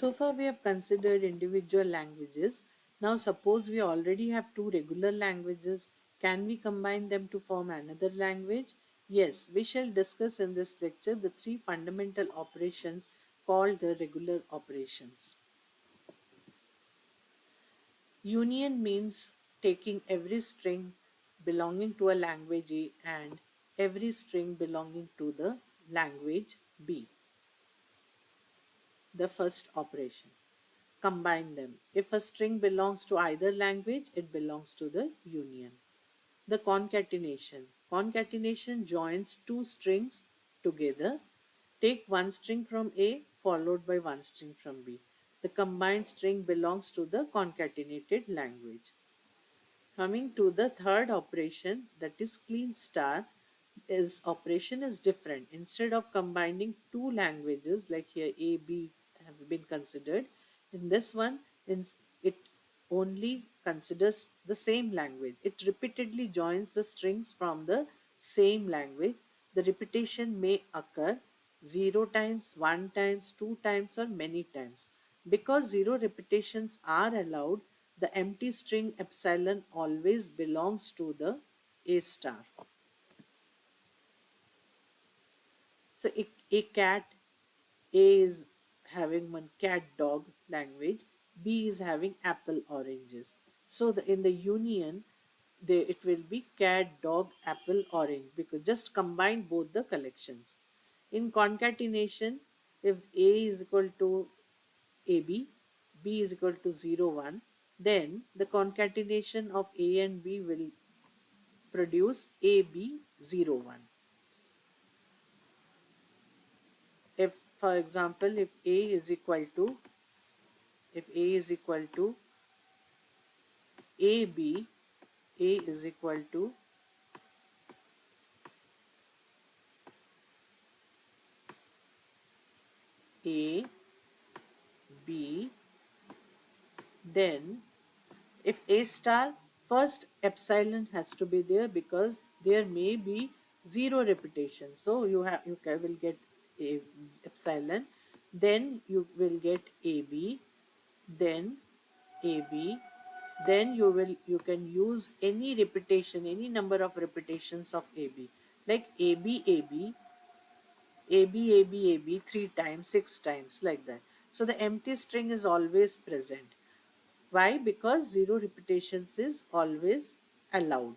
So far, we have considered individual languages. Now, suppose we already have two regular languages. Can we combine them to form another language? Yes, we shall discuss in this lecture the three fundamental operations called the regular operations. Union means taking every string belonging to a language A and every string belonging to the language B. The first operation. Combine them. If a string belongs to either language, it belongs to the union. The concatenation. Concatenation joins two strings together. Take one string from A followed by one string from B. The combined string belongs to the concatenated language. Coming to the third operation, that is clean star, its operation is different. Instead of combining two languages like here A, B have been considered, in this one it only considers the same language. It repeatedly joins the strings from the same language. The repetition may occur 0 times, 1 times, 2 times, or many times. Because zero repetitions are allowed, the empty string epsilon always belongs to the A star. So a cat, A is having one cat dog language, B is having apple oranges. So in the union, it will be cat dog apple orange because just combine both the collections. In concatenation, if A is equal to AB, B is equal to 0, 1, then the concatenation of A and B will produce AB 0, 1. If, for example, if A is equal to AB, A is equal to A, B, then if A star, first epsilon has to be there because there may be zero repetition. So will get a epsilon, then you will get AB, then AB, then you can use any repetition, any number of repetitions of AB, like AB AB AB AB AB 3 times, 6 times, like that. So the empty string is always present. Why? Because zero repetitions is always allowed.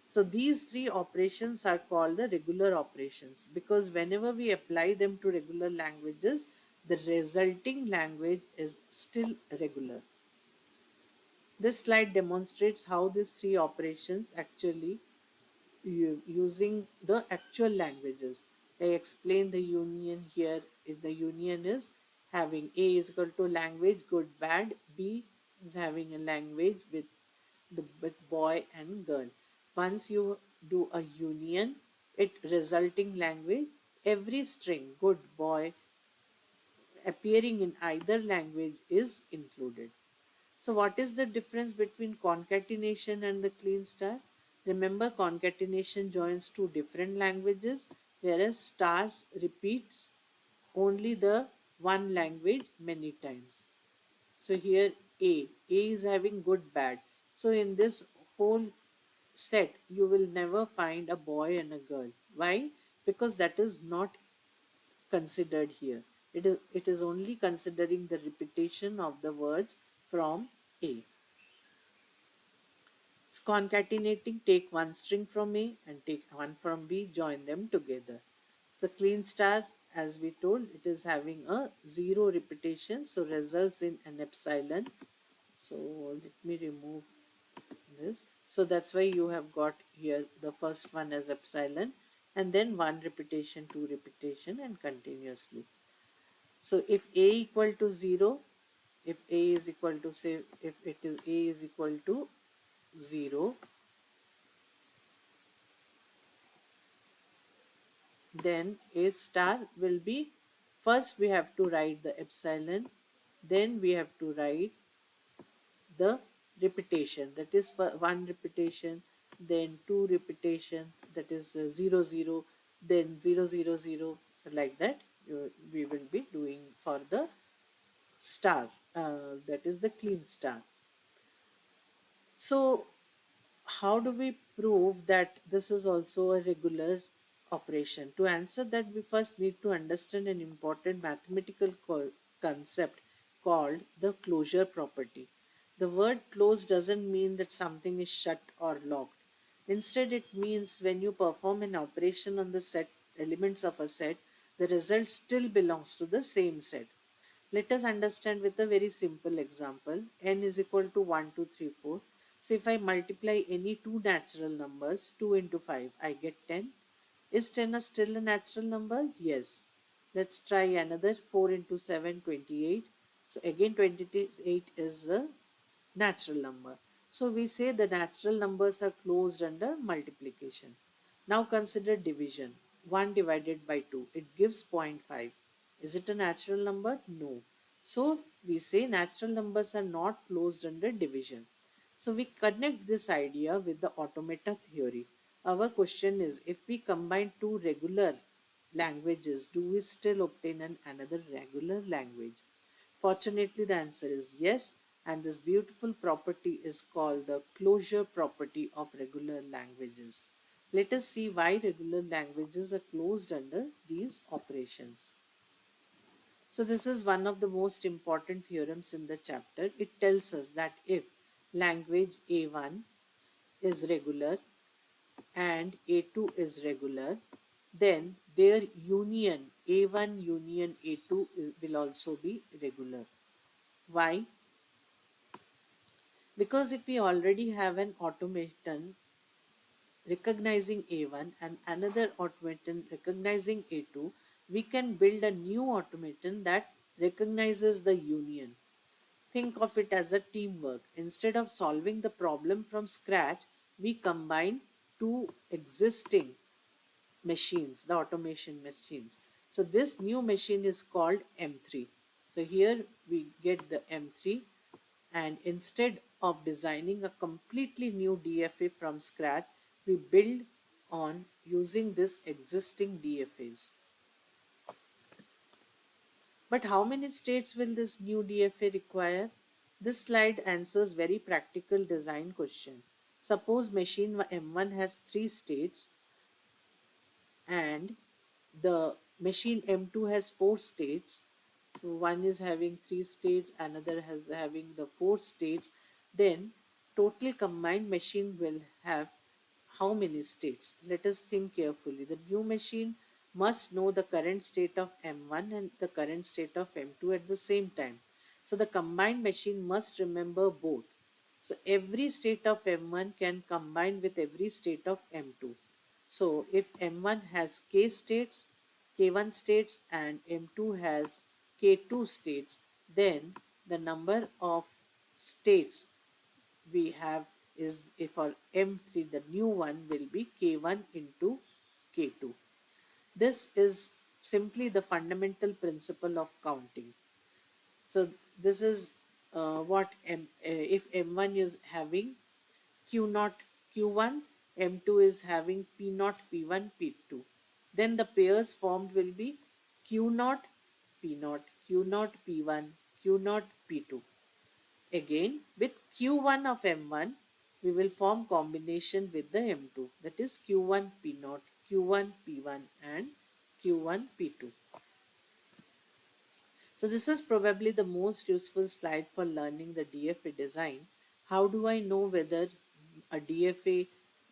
So these three operations are called the regular operations because whenever we apply them to regular languages, the resulting language is still regular. This slide demonstrates how these three operations actually using the actual languages. I explain the union here. If the union is having A is equal to language good bad, B is having a language with boy and girl. Once you do a union, it resulting language, every string good boy appearing in either language is included. So what is the difference between concatenation and the clean star? Remember, concatenation joins two different languages, whereas stars repeats only the one language many times. So here A is having good bad. So in this whole set, you will never find a boy and a girl. Why? Because that is not considered here. It is only considering the repetition of the words from A. So concatenating, take one string from A and take one from B, join them together. The clean star, as we told, it is having a zero repetition, so results in an epsilon. So let me remove this. So that's why you have got here the first one as epsilon and then one repetition, two repetition and continuously. So if A equal to 0, if A is equal to say if it is A is equal to 0, then A star will be, first we have to write the epsilon, then we have to write the repetition, that is for one repetition, then two repetition, that is 0 0, then 0 0 0. So like that we will be doing for the star, that is the clean star. So how do we prove that this is also a regular operation? To answer that, we first need to understand an important mathematical concept called the closure property. The word close doesn't mean that something is shut or locked. Instead, it means when you perform an operation on the set elements of a set, the result still belongs to the same set. Let us understand with a very simple example. N is equal to 1, 2, 3, 4. So if I multiply any two natural numbers, 2 into 5, I get 10. Is 10 still a natural number? Yes. Let's try another. 4 into 7, 28. So again 28 is a natural number. So we say the natural numbers are closed under multiplication. Now consider division. 1 divided by 2. It gives 0.5. Is it a natural number? No. So we say natural numbers are not closed under division. So we connect this idea with the automata theory. Our question is, if we combine two regular languages, do we still obtain another regular language? Fortunately, the answer is yes, and this beautiful property is called the closure property of regular languages. Let us see why regular languages are closed under these operations. So, this is one of the most important theorems in the chapter. It tells us that if language A1 is regular and A2 is regular, then their union A1 union A2 will also be regular. Why? Because if we already have an automaton recognizing A1 and another automaton recognizing A2, we can build a new automaton that recognizes the union. Think of it as a teamwork. Instead of solving the problem from scratch, we combine two existing machines, the automation machines. So this new machine is called M3. So here we get the M3, and instead of designing a completely new DFA from scratch, we build on using this existing DFAs. But how many states will this new DFA require? This slide answers very practical design question. Suppose machine M1 has 3 states and the machine M2 has 4 states. So one is having 3 states, another has having the 4 states. Then total combined machine will have how many states? Let us think carefully. The new machine must know the current state of M1 and the current state of M2 at the same time. So the combined machine must remember both. So every state of M1 can combine with every state of M2. So if M1 has K states, K1 states and M2 has K2 states, then the number of states we have is, if for M3, the new one will be K1 into K2. This is simply the fundamental principle of counting. So this is what if M1 is having Q naught Q1, M2 is having P naught P1 P2. Then the pairs formed will be Q naught P naught Q naught P1 Q naught P2. Again, with Q1 of M1, we will form combination with the M2, that is Q1 P naught, Q1 P1 and Q1 P2. So this is probably the most useful slide for learning the DFA design. How do I know whether a DFA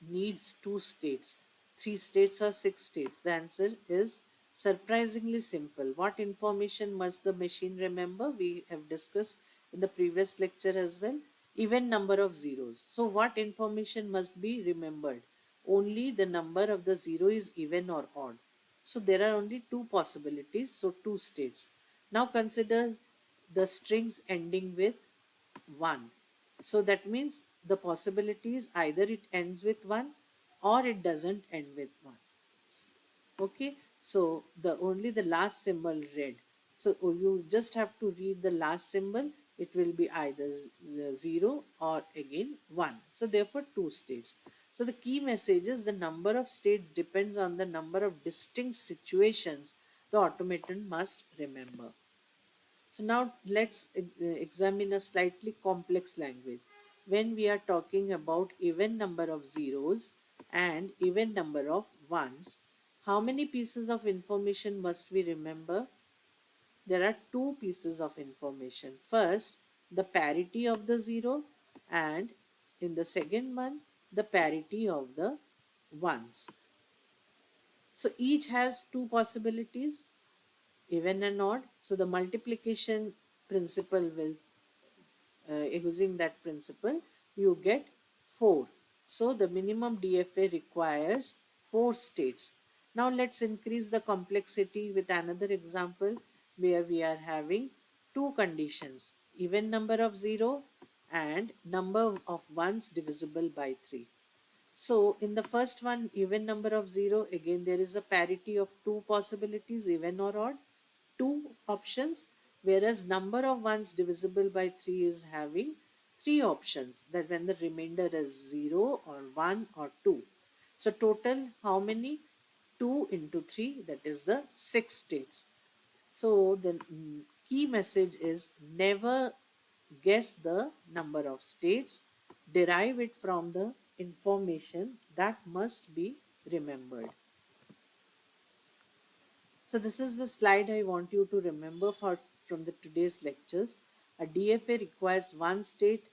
needs 2 states, 3 states or 6 states? The answer is surprisingly simple. What information must the machine remember? We have discussed in the previous lecture as well. Even number of zeros. So what information must be remembered? Only the number of the zero is even or odd. So there are only two possibilities, so 2 states. Now consider the strings ending with 1. So that means the possibility is either it ends with 1 or it doesn't end with 1. Okay, so the last symbol red. So you just have to read the last symbol. It will be either 0 or again 1. So therefore 2 states. So the key message is the number of states depends on the number of distinct situations the automaton must remember. So now let's examine a slightly complex language. When we are talking about even number of zeros and even number of ones, how many pieces of information must we remember? There are two pieces of information. First, the parity of the zero, and in the second one, the parity of the ones. So each has two possibilities, even and odd. So the multiplication principle will, using that principle, you get 4. So the minimum DFA requires 4 states. Now let's increase the complexity with another example where we are having two conditions, even number of 0 and number of ones divisible by 3. So in the first one, even number of 0, again there is a parity of two possibilities, even or odd, two options, whereas number of ones divisible by 3 is having three options, that when the remainder is 0 or 1 or 2. So total how many? 2 into 3, that is the 6 states. So the key message is never guess the number of states, derive it from the information that must be remembered. So this is the slide I want you to remember for from the today's lectures. A DFA requires one state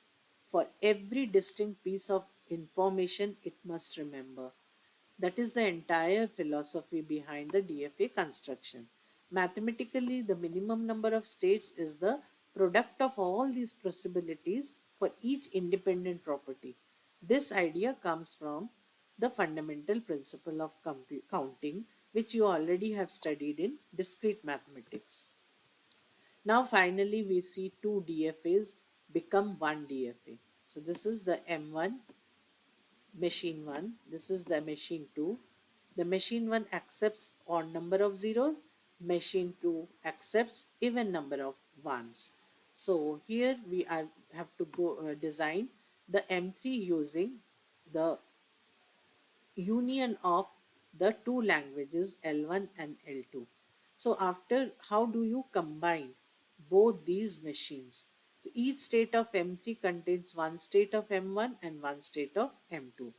for every distinct piece of information it must remember. That is the entire philosophy behind the DFA construction. Mathematically, the minimum number of states is the product of all these possibilities for each independent property. This idea comes from the fundamental principle of counting, which you already have studied in discrete mathematics. Now, finally, we see two DFAs become one DFA. So, this is the M1 machine 1, this is the machine 2. The machine 1 accepts odd number of zeros, machine 2 accepts even number of ones. So here we are have to go design the M3 using the union of the two languages L1 and L2. So after, how do you combine both these machines? Each state of M3 contains one state of M1 and one state of M2.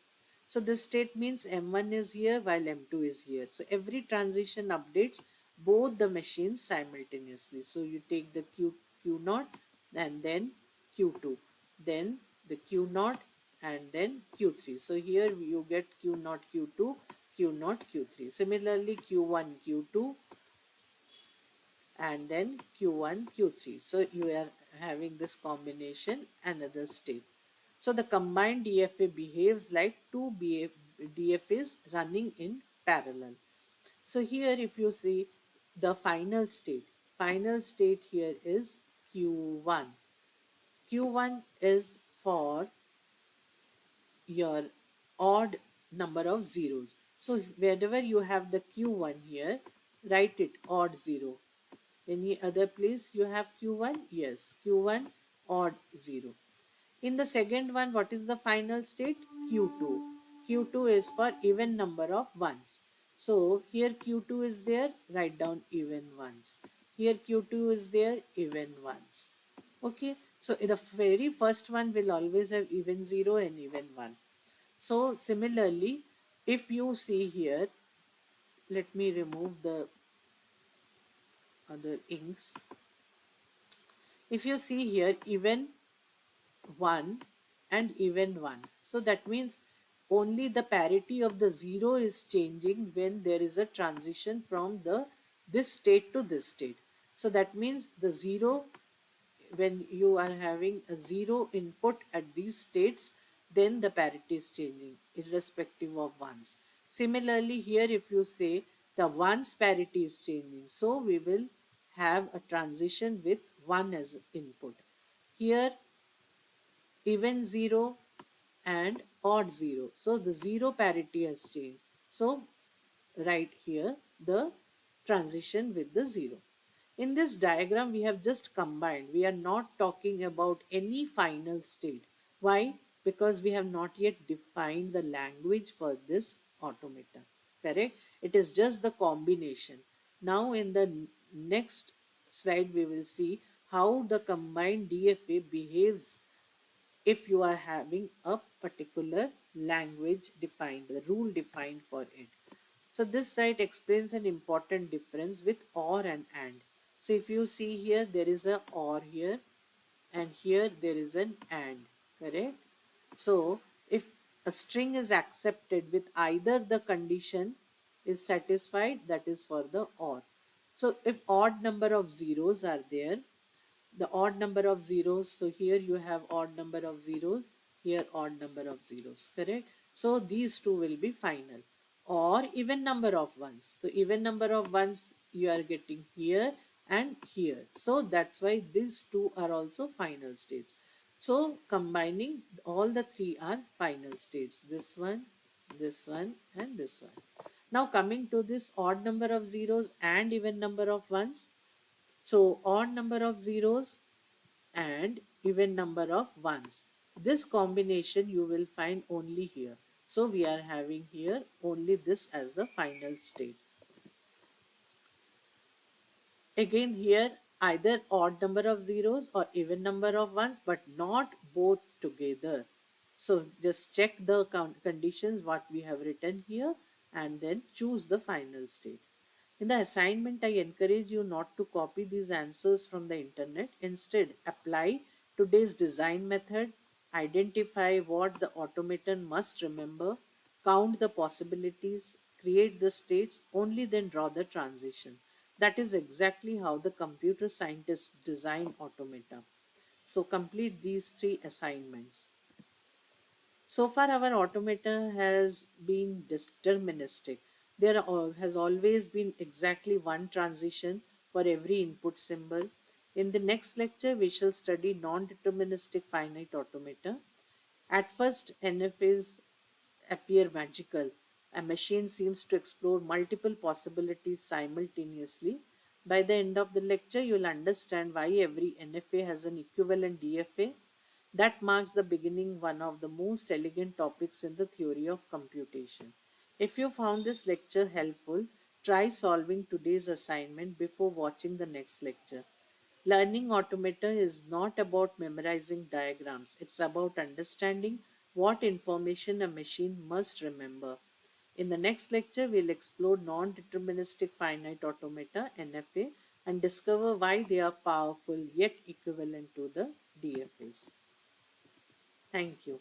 So this state means M1 is here while M2 is here. So every transition updates both the machines simultaneously. So you take the Q0 and then Q2, then the Q0 and then Q3. So here you get Q0 Q2, Q0 Q3. Similarly Q1 Q2 and then Q1 Q3. So you are having this combination another state. So the combined DFA behaves like two DFAs running in parallel. So here if you see the final state here is Q1. Q1 is for your odd number of zeros. So wherever you have the Q1 here, write it odd 0. Any other place you have Q1? Yes, Q1 odd 0. In the second one, what is the final state? Q2. Q2 is for even number of ones. So here Q2 is there, write down even ones. Here Q2 is there, even ones. Okay, so the very first one will always have even 0 and even 1. So similarly, if you see here, let me remove the other inks. If you see here, even 1 and even 1. So that means only the parity of the 0 is changing when there is a transition from the this state to this state. So that means the 0, when you are having a 0 input at these states, then the parity is changing irrespective of ones. Similarly here if you say the ones parity is changing, so we will have a transition with 1 as input. Here even 0 and odd 0. So the 0 parity has changed. So right here the transition with the 0. In this diagram we have just combined. We are not talking about any final state. Why? Because we have not yet defined the language for this automata. Correct? It is just the combination. Now in the next slide we will see how the combined DFA behaves if you are having a particular language defined, the rule defined for it. So this right explains an important difference with or and and. So if you see here, there is a or here, and here there is an and, correct? So if a string is accepted with either the condition is satisfied, that is for the or. So if odd number of zeros are there, the odd number of zeros, so here you have odd number of zeros, here odd number of zeros, correct? So these two will be final. Or even number of ones, so even number of ones you are getting here and here, so that's why these two are also final states. So combining all the three are final states, this one and this one. Now coming to this odd number of zeros and even number of ones, so odd number of zeros and even number of ones. This combination you will find only here. So we are having here only this as the final state. Again here either odd number of zeros or even number of ones, but not both together. So just check the conditions what we have written here and then choose the final state. In the assignment, I encourage you not to copy these answers from the internet. Instead, apply today's design method, identify what the automaton must remember, count the possibilities, create the states, only then draw the transition. That is exactly how the computer scientists design automata. So complete these three assignments. So far, our automata has been deterministic. Has always been exactly one transition for every input symbol. In the next lecture, we shall study non-deterministic finite automata. At first, NFAs appear magical. A machine seems to explore multiple possibilities simultaneously. By the end of the lecture, you'll understand why every NFA has an equivalent DFA. That marks the beginning one of the most elegant topics in the theory of computation. If you found this lecture helpful, try solving today's assignment before watching the next lecture. Learning automata is not about memorizing diagrams, it's about understanding what information a machine must remember. In the next lecture, we'll explore non deterministic finite automata NFA and discover why they are powerful yet equivalent to the DFAs. Thank you.